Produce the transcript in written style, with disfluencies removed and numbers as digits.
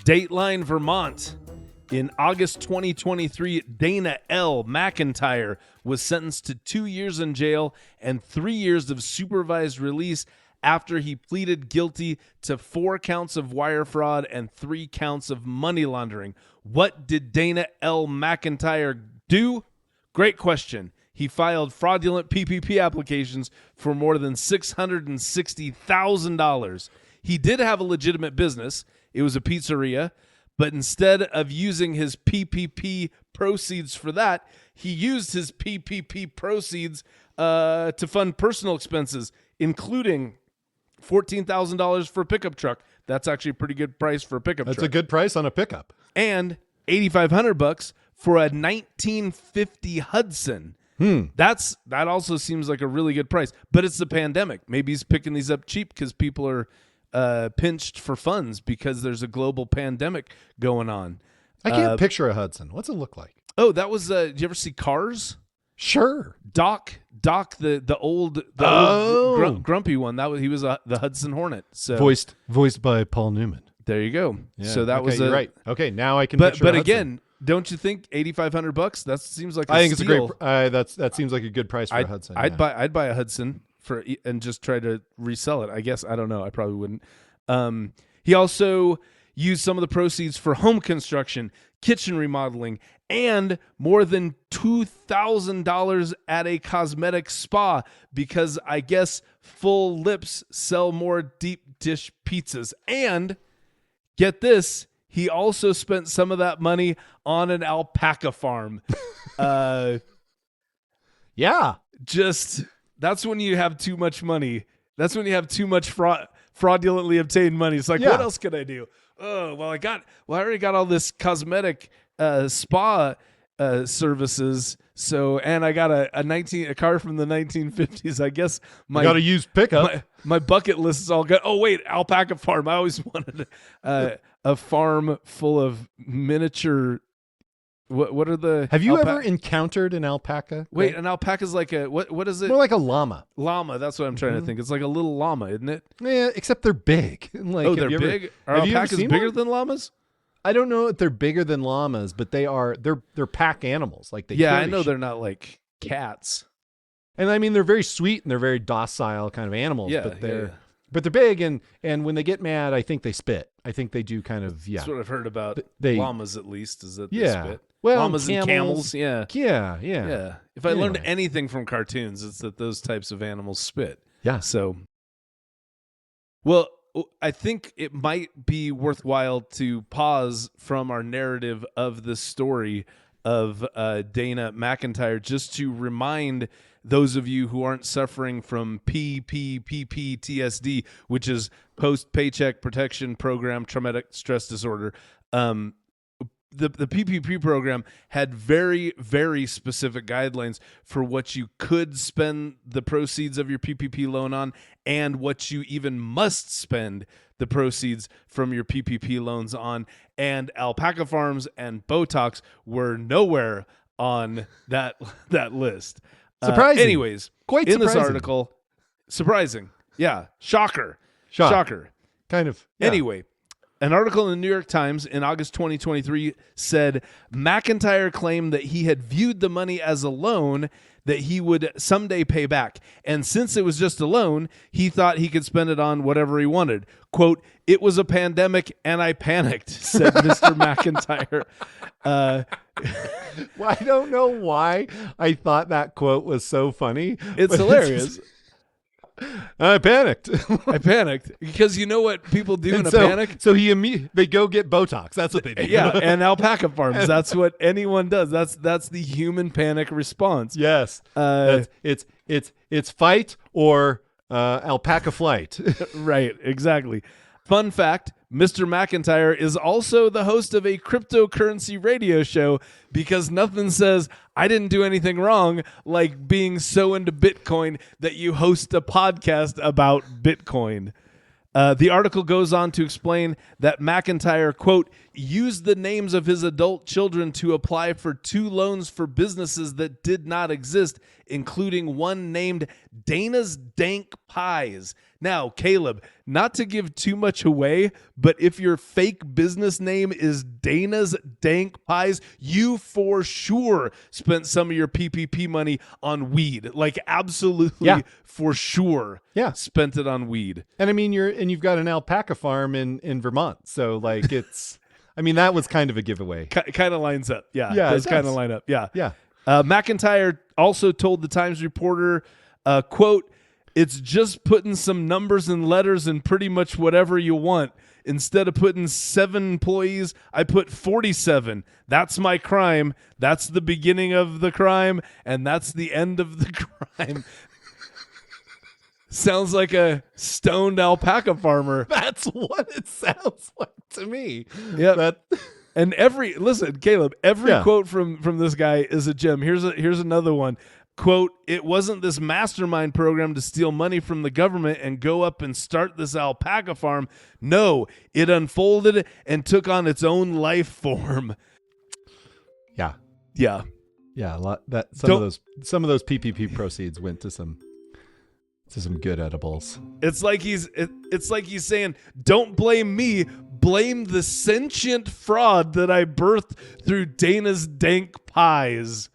Dateline, Vermont. In August 2023, Dana L. McIntyre was sentenced to 2 years in jail and 3 years of supervised release after he pleaded guilty to 4 counts of wire fraud and 3 counts of money laundering. What did Dana L. McIntyre do? Great question. He filed fraudulent PPP applications for more than $660,000. He did have a legitimate business. It was a pizzeria. But instead of using his PPP proceeds for that, he used his PPP proceeds to fund personal expenses, including $14,000 for a pickup truck. That's actually a pretty good price for a pickup truck. That's a good price on a pickup. And $8,500 for a 1950 Hudson. That also seems like a really good price. But it's the pandemic. Maybe he's picking these up cheap because people are pinched for funds because there's a global pandemic going on. I can't picture a Hudson. What's it look like? Oh, that was. Did you ever see Cars? Sure. Doc, the old grumpy one. He was the Hudson Hornet. So voiced by Paul Newman. There you go. Yeah. So that was right. Okay, now I can. Picture But a again, don't you think $8,500? That seems like I think steal. it's a great. that seems like a good price for a Hudson. I'd buy a Hudson and just try to resell it. I guess I don't know. I probably wouldn't. He also used some of the proceeds for home construction, kitchen remodeling, and more than $2,000 at a cosmetic spa because I guess full lips sell more deep dish pizzas. And get this, he also spent some of that money on an alpaca farm. Yeah. That's when you have too much money. That's when you have too much fraudulently obtained money. It's like, what else could I do? Oh, well, I already got all this cosmetic spa services. So, and I got a car from the 1950s. I guess I got to use pickup. My bucket list is all good. Oh wait, alpaca farm. I always wanted a farm full of miniature. What are the? Have you ever encountered an alpaca? Wait, an alpaca is like a what is it? More like a llama. Llama. That's what I'm trying to think. It's like a little llama, isn't it? Yeah, except they're big. Like, they're big. Are alpacas bigger than llamas? I don't know if they're bigger than llamas, but they're pack animals. Like I know they're not like cats. And I mean, they're very sweet and they're very docile kind of animals. Yeah, but they're big and when they get mad, I think they spit. I think they do kind of That's what I've heard about llamas, at least, is that they spit. Well, llamas and camels, yeah. If I learned anything from cartoons, it's that those types of animals spit. Yeah. So, well, I think it might be worthwhile to pause from our narrative of the story of Dana McIntyre just to remind those of you who aren't suffering from PPTSD, which is post-paycheck protection program traumatic stress disorder. The PPP program had very, very specific guidelines for what you could spend the proceeds of your PPP loan on and what you even must spend the proceeds from your PPP loans on. And alpaca farms and Botox were nowhere on that list. Surprising. Anyways, quite in surprising. This article, surprising. Yeah, shocker. Kind of. Yeah. Anyway, an article in the New York Times in August 2023 said McIntyre claimed that he had viewed the money as a loan that he would someday pay back. And since it was just a loan, he thought he could spend it on whatever he wanted. Quote, "It was a pandemic and I panicked," said Mr. McIntyre. Well, I don't know why I thought that quote was so funny. It's hilarious. I panicked. I panicked because you know what people do in a panic? So they go get Botox. That's what they do. Yeah, and alpaca farms. That's what anyone does. That's the human panic response. Yes. It's fight or alpaca flight. Right, exactly. Fun fact, Mr. McIntyre is also the host of a cryptocurrency radio show because nothing says I didn't do anything wrong like being so into Bitcoin that you host a podcast about Bitcoin. The article goes on to explain that McIntyre, quote, used the names of his adult children to apply for 2 loans for businesses that did not exist, including one named Dana's Dank Pies. Now, Caleb, not to give too much away, but if your fake business name is Dana's Dank Pies, you for sure spent some of your PPP money on weed. Like absolutely for sure. Yeah. Spent it on weed. And I mean, you've got an alpaca farm in Vermont. So like it's, I mean, that was kind of a giveaway. Kind of lines up. Yeah. Yeah. Does kind of line up. Yeah. Yeah. McIntyre also told the Times reporter, quote, "It's just putting some numbers and letters and pretty much whatever you want. Instead of putting 7 employees, I put 47. That's my crime. That's the beginning of the crime, and that's the end of the crime." Sounds like a stoned alpaca farmer. That's what it sounds like to me. Yeah. And listen, Caleb, every Yeah. quote from this guy is a gem. Here's another one. Quote, "It wasn't this mastermind program to steal money from the government and go up and start this alpaca farm. No, it unfolded and took on its own life form." Yeah. Yeah. Yeah. A lot some of those PPP proceeds went to some good edibles. It's like he's saying, "Don't blame me, blame the sentient fraud that I birthed through Dana's Dank Pies."